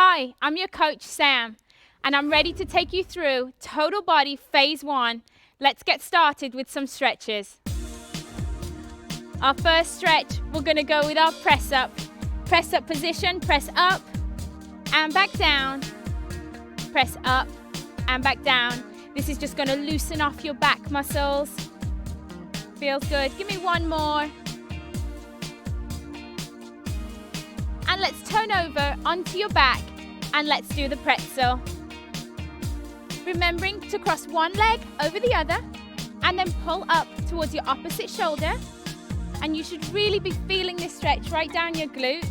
Hi, I'm your coach Sam, and I'm ready to take you through Total Body Phase 1. Let's get started with some stretches. Our first stretch, we're going to go with our press up. Press up position, press up and back down. Press up and back down. This is just going to loosen off your back muscles. Feels good. Give me one more. And let's turn over onto your back and let's do the pretzel. Remembering to cross one leg over the other and then pull up towards your opposite shoulder. And you should really be feeling this stretch right down your glute.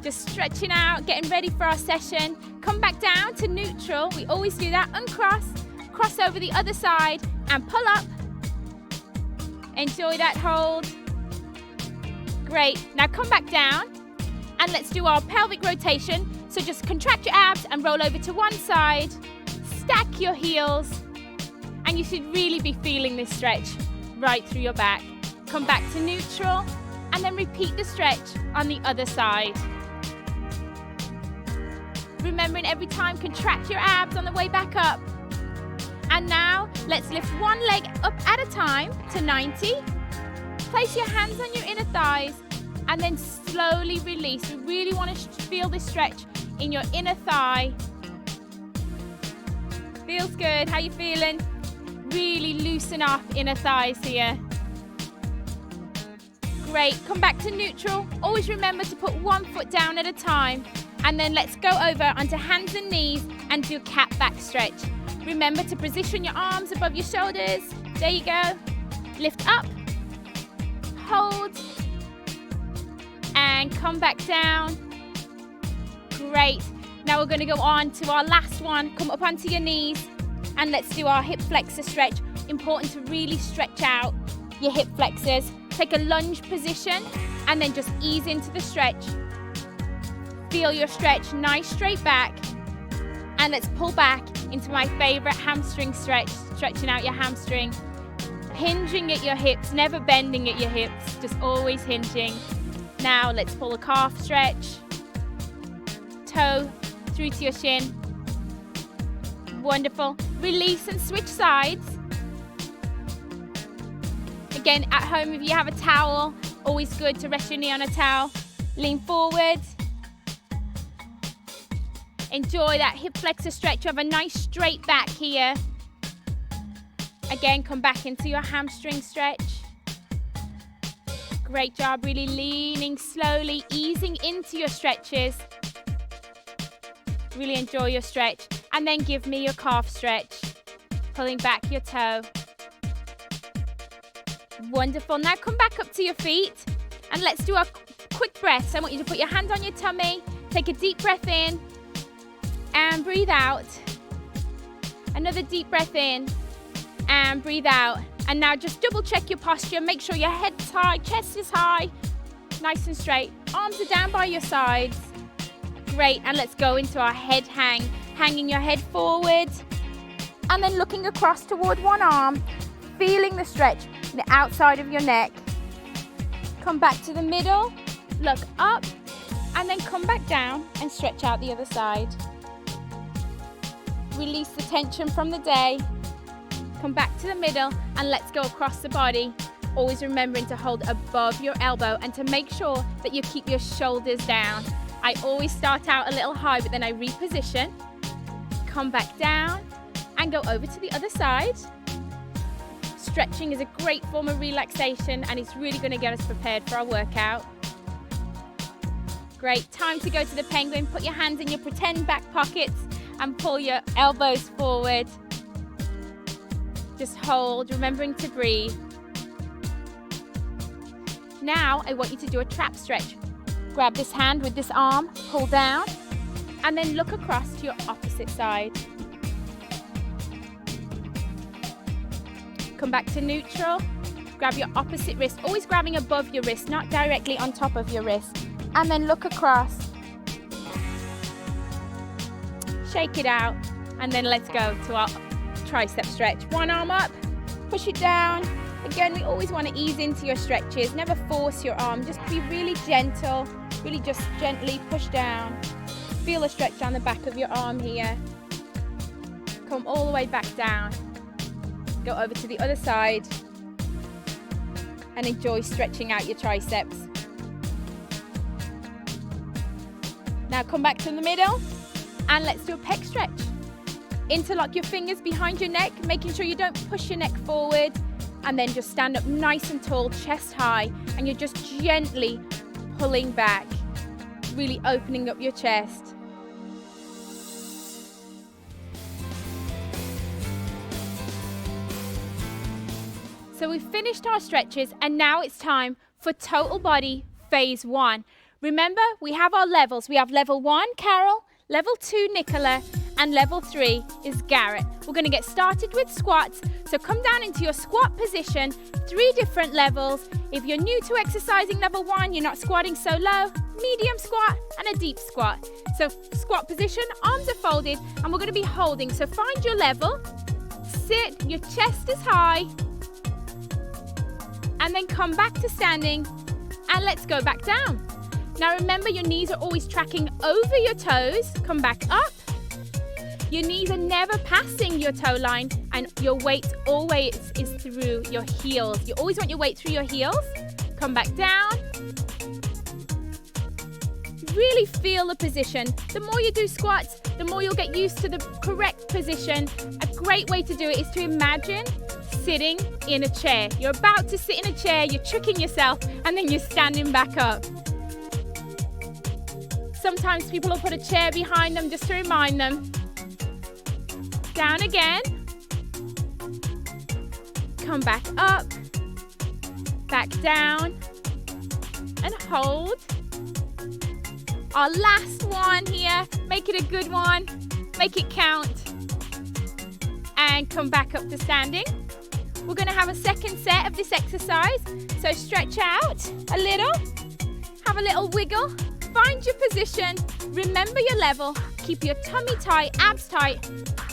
Just stretching out, getting ready for our session. Come back down to neutral. We always do that. Uncross, cross over the other side and pull up. Enjoy that hold. Great. Now come back down. And let's do our pelvic rotation. So just contract your abs and roll over to one side. Stack your heels. And you should really be feeling this stretch right through your back. Come back to neutral and then repeat the stretch on the other side. Remembering every time, contract your abs on the way back up. And now let's lift one leg up at a time to 90. Place your hands on your inner thighs. And then slowly release. We really want to feel this stretch in your inner thigh. Feels good. How you feeling? Really loosen off inner thighs here. Great. Come back to neutral. Always remember to put one foot down at a time. And then let's go over onto hands and knees and do a cat back stretch. Remember to position your arms above your shoulders. There you go. Lift up. Hold. And come back down. Great. Now we're going to go on to our last one. Come up onto your knees and let's do our hip flexor stretch. Important to really stretch out your hip flexors. Take a lunge position and then just ease into the stretch. Feel your stretch, nice straight back. And let's pull back into my favorite hamstring stretch, stretching out your hamstring. Hinging at your hips, never bending at your hips, just always hinging. Now let's pull a calf stretch, toe through to your shin. Wonderful. Release and switch sides. Again, at home if you have a towel, always good to rest your knee on a towel. Lean forward. Enjoy that hip flexor stretch. You have a nice straight back here. Again, come back into your hamstring stretch. Great job, really leaning slowly, easing into your stretches. Really enjoy your stretch. And then give me your calf stretch. Pulling back your toe. Wonderful. Now come back up to your feet. And let's do our quick breaths. I want you to put your hand on your tummy. Take a deep breath in. And breathe out. Another deep breath in. And breathe out. And now just double check your posture. Make sure your head's high, chest is high, nice and straight. Arms are down by your sides. Great, and let's go into our head hang. Hanging your head forward. And then looking across toward one arm. Feeling the stretch in the outside of your neck. Come back to the middle. Look up. And then come back down and stretch out the other side. Release the tension from the day. Come back to the middle and let's go across the body. Always remembering to hold above your elbow and to make sure that you keep your shoulders down. I always start out a little high, but then I reposition. Come back down and go over to the other side. Stretching is a great form of relaxation and it's really going to get us prepared for our workout. Great, time to go to the penguin. Put your hands in your pretend back pockets and pull your elbows forward. Just hold, remembering to breathe. Now I want you to do a trap stretch. Grab this hand with this arm, pull down, and then look across to your opposite side. Come back to neutral. Grab your opposite wrist, always grabbing above your wrist, not directly on top of your wrist. And then look across. Shake it out, and then let's go to our tricep stretch. One arm up, push it down. Again, we always want to ease into your stretches. Never force your arm, just be really gentle. Really just gently push down. feel a stretch down the back of your arm here. Come all the way back down. Go over to the other side and enjoy stretching out your triceps. Now come back to the middle and let's do a pec stretch. Interlock your fingers behind your neck, making sure you don't push your neck forward, and then just stand up nice and tall, chest high, and you're just gently pulling back, really opening up your chest. So we've finished our stretches and now it's time for total body phase 1. Remember, we have our levels. We have level 1, Carol, level 2, Nicola, and level 3 is Garrett. We're going to get started with squats. So come down into your squat position, 3 different levels. If you're new to exercising level 1, you're not squatting so low, medium squat and a deep squat. So squat position, arms are folded, and we're going to be holding. So find your level, sit, your chest is high, and then come back to standing, and let's go back down. Now remember, your knees are always tracking over your toes. Come back up. Your knees are never passing your toe line, and your weight always is through your heels. You always want your weight through your heels. Come back down. Really feel the position. The more you do squats, the more you'll get used to the correct position. A great way to do it is to imagine sitting in a chair. You're about to sit in a chair, you're tricking yourself, and then you're standing back up. Sometimes people will put a chair behind them just to remind them. Down again. Come back up. Back down. And hold. Our last one here. Make it a good one. Make it count. And come back up to standing. We're going to have a second set of this exercise. So stretch out a little. Have a little wiggle. Find your position. Remember your level. Keep your tummy tight, abs tight.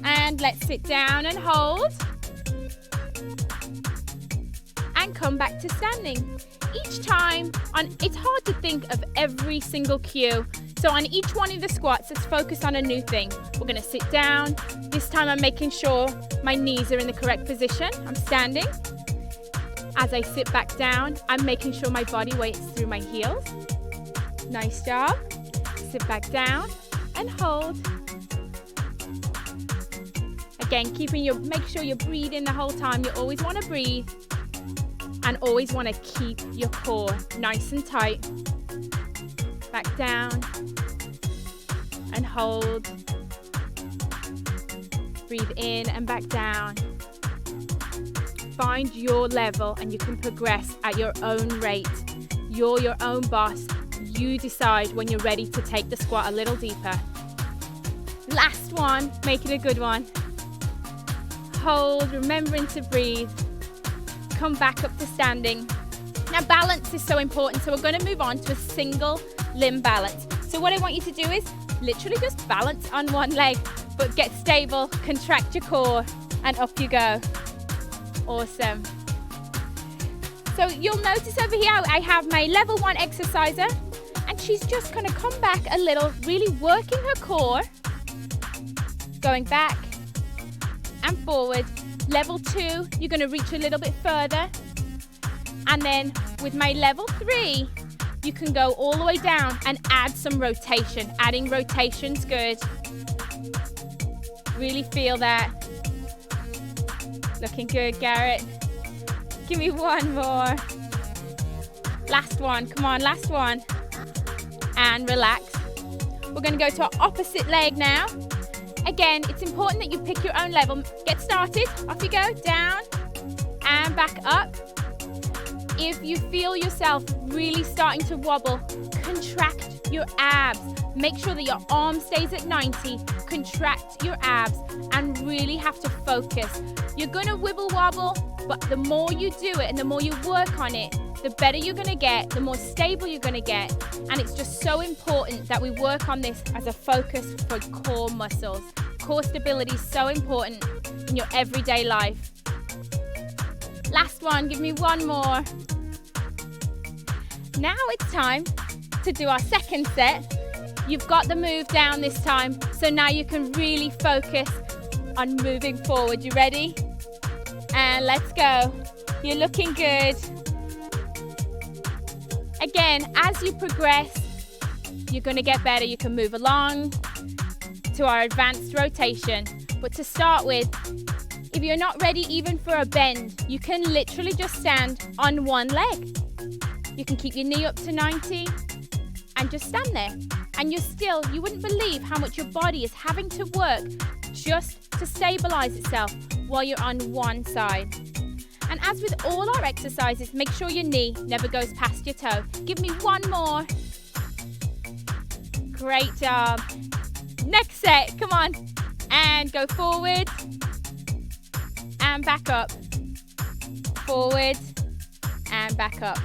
And let's sit down and hold. And come back to standing. Each time, it's hard to think of every single cue. So on each one of the squats, let's focus on a new thing. We're going to sit down. This time I'm making sure my knees are in the correct position. I'm standing. As I sit back down, I'm making sure my body weight is through my heels. Nice job. Sit back down and hold. Again, make sure you're breathing the whole time. You always want to breathe and always want to keep your core nice and tight. Back down and hold. Breathe in and back down. Find your level and you can progress at your own rate. You're your own boss. You decide when you're ready to take the squat a little deeper. Last one, make it a good one. Hold, remembering to breathe. Come back up to standing. Now balance is so important, so we're going to move on to a single limb balance. So what I want you to do is literally just balance on one leg, but get stable, contract your core, and up you go. Awesome. So you'll notice over here I have my level 1 exerciser, and she's just going to come back a little, really working her core, going back and forward. Level 2, you're going to reach a little bit further. And then with my level 3, you can go all the way down and add some rotation. Adding rotation's good. Really feel that. Looking good, Garrett. Give me one more. Last one, come on, last one. And relax. We're going to go to our opposite leg now. Again, it's important that you pick your own level. Get started, off you go, down and back up. If you feel yourself really starting to wobble, contract your abs. Make sure that your arm stays at 90. Contract your abs and really have to focus. You're going to wibble wobble, but the more you do it and the more you work on it, the better you're going to get, the more stable you're going to get. And it's just so important that we work on this as a focus for core muscles. Core stability is so important in your everyday life. Last one, give me one more. Now it's time to do our second set You've got the move down this time, so now you can really focus on moving forward. You ready? And let's go. You're looking good. Again, as you progress, you're going to get better. You can move along to our advanced rotation. But to start with, if you're not ready even for a bend, you can literally just stand on one leg. You can keep your knee up to 90 and just stand there. And you wouldn't believe how much your body is having to work just to stabilize itself while you're on one side. And as with all our exercises, make sure your knee never goes past your toe. Give me one more. Great job. Next set, come on. And go forward and back up. Forward and back up.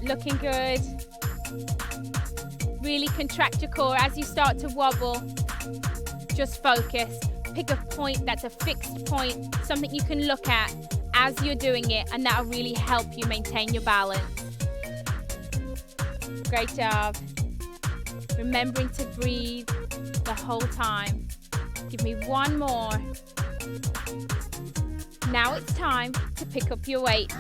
Looking good. Really contract your core as you start to wobble. Just focus. Pick a point that's a fixed point, something you can look at as you're doing it, and that'll really help you maintain your balance. Great job. Remembering to breathe the whole time. Give me one more. Now it's time to pick up your weight.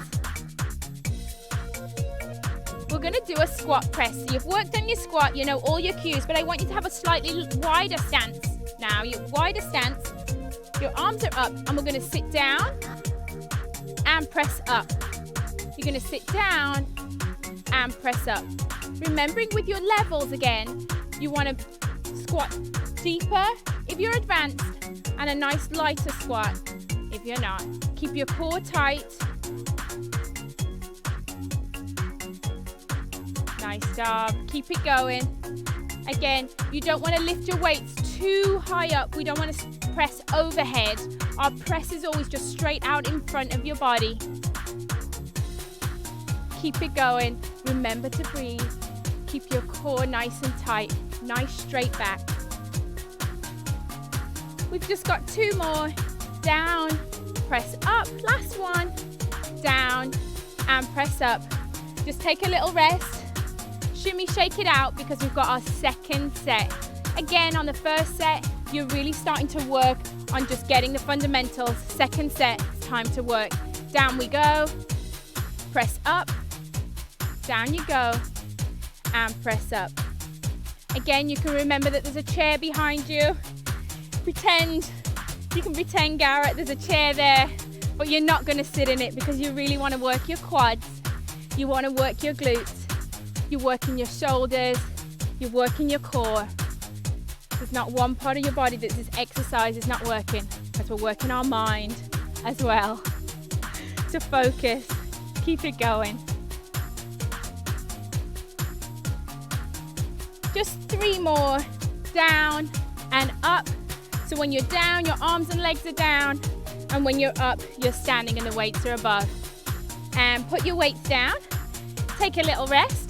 We're going to do a squat press. So you've worked on your squat, you know all your cues, but I want you to have a slightly wider stance. Now, your wider stance, your arms are up, and we're going to sit down and press up. You're going to sit down and press up. Remembering with your levels again, you want to squat deeper if you're advanced, and a nice lighter squat if you're not. Keep your core tight. Nice job. Keep it going. Again, you don't want to lift your weights too high up. We don't want to press overhead. Our press is always just straight out in front of your body. Keep it going. Remember to breathe. Keep your core nice and tight. Nice straight back. We've just got two more. Down, press up. Last one. Down and press up. Just take a little rest. Shimmy, shake it out because we've got our second set. Again, on the first set, you're really starting to work on just getting the fundamentals. Second set, it's time to work. Down we go. Press up. Down you go. And press up. Again, you can remember that there's a chair behind you. You can pretend, Garrett, there's a chair there, but you're not going to sit in it because you really want to work your quads. You want to work your glutes. You're working your shoulders, you're working your core. There's not one part of your body that this exercise is not working, because we're working our mind as well. To focus, keep it going. Just three more, down and up. So when you're down, your arms and legs are down, and when you're up, you're standing and the weights are above. And put your weights down, take a little rest.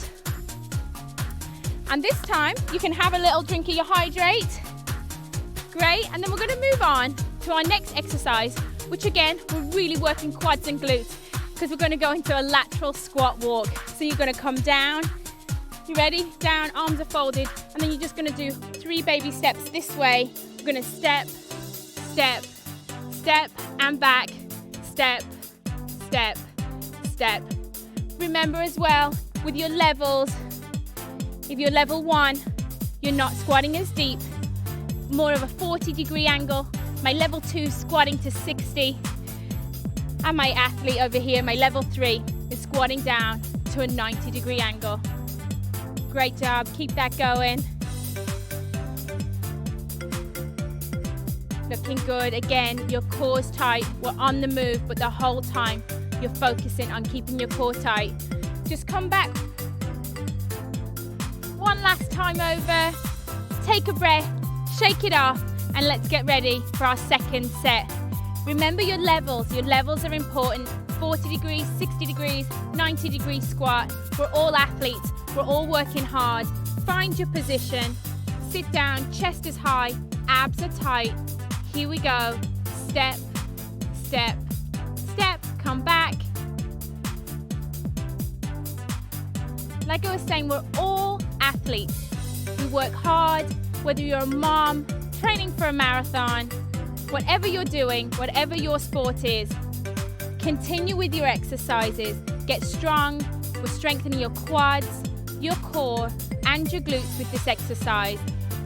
And this time, you can have a little drink of your hydrate. Great, and then we're going to move on to our next exercise, which again, we're really working quads and glutes because we're going to go into a lateral squat walk. So you're going to come down. You ready? Down, arms are folded, and then you're just going to do 3 baby steps this way. We're going to step, step, step, and back. Step, step, step. Remember as well, with your levels, if you're level 1, you're not squatting as deep, more of a 40-degree angle. My level 2 squatting to 60. And my athlete over here, my level 3, is squatting down to a 90-degree angle. Great job, keep that going. Looking good. Again, your core's tight. We're on the move, but the whole time you're focusing on keeping your core tight. Just come back. One last time over, take a breath, shake it off, and let's get ready for our second set. Remember your levels are important. 40 degrees, 60 degrees, 90 degree squat. We're all athletes, we're all working hard. Find your position, sit down, chest is high, abs are tight. Here we go, step, step, step, come back. like I was saying, we're all athletes. We work hard, whether you're a mom, training for a marathon, whatever you're doing, whatever your sport is, continue with your exercises. Get strong. We're strengthening your quads, your core, and your glutes with this exercise.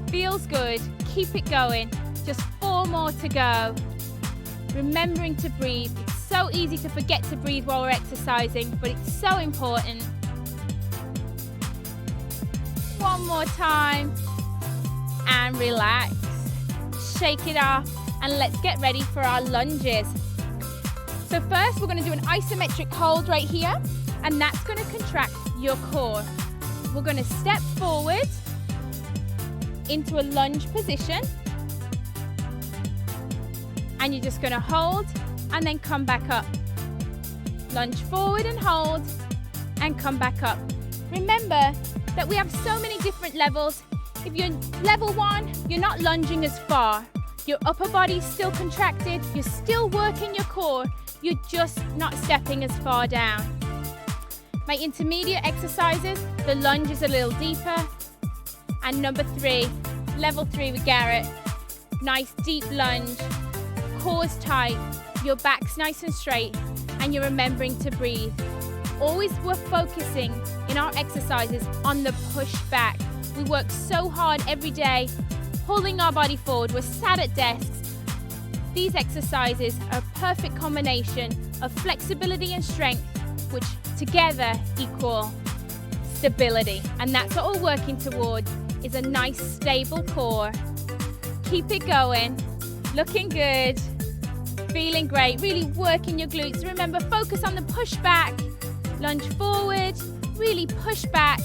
Feels good. Keep it going. Just 4 more to go. Remembering to breathe. It's so easy to forget to breathe while we're exercising, but it's so important. 1 more time. And relax. Shake it off. And let's get ready for our lunges. So first, we're going to do an isometric hold right here, and that's going to contract your core. We're going to step forward into a lunge position, and you're just going to hold and then come back up. Lunge forward and hold and come back up. Remember that we have so many different levels. If you're level 1, you're not lunging as far. Your upper body's still contracted, you're still working your core, you're just not stepping as far down. My intermediate exercises, the lunge is a little deeper. And number 3, level 3 with Garrett. Nice deep lunge, core's tight, your back's nice and straight, and you're remembering to breathe. Always we're focusing in our exercises on the push back. We work so hard every day, pulling our body forward. We're sat at desks. These exercises are a perfect combination of flexibility and strength, which together equal stability. And that's what we're working towards, is a nice stable core. Keep it going, looking good, feeling great, really working your glutes. Remember, focus on the push back, lunge forward, really push back.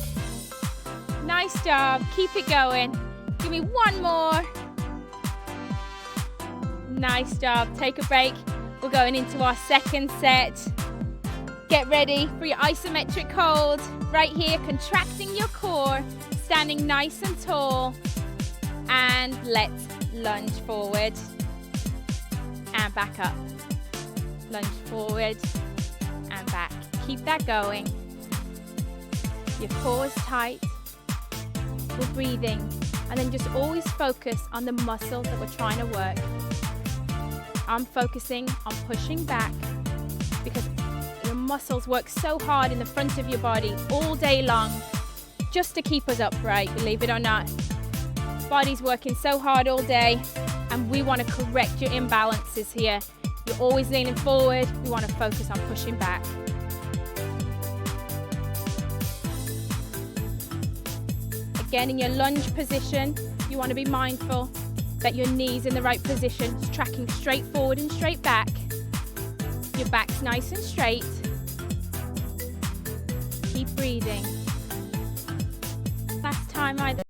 Nice job, keep it going. Give me 1 more. Nice job. Take a break. We're going into our second set. Get ready for your isometric hold. Right here, contracting your core, standing nice and tall. And let's lunge forward and back up. Lunge forward and back. Keep that going. Your core is tight. We're breathing. And then just always focus on the muscle that we're trying to work. I'm focusing on pushing back because your muscles work so hard in the front of your body all day long just to keep us upright, believe it or not. Body's working so hard all day, and we want to correct your imbalances here. You're always leaning forward. We want to focus on pushing back. Again, in your lunge position, you want to be mindful that your knee's in the right position. It's tracking straight forward and straight back. Your back's nice and straight. Keep breathing. Last time either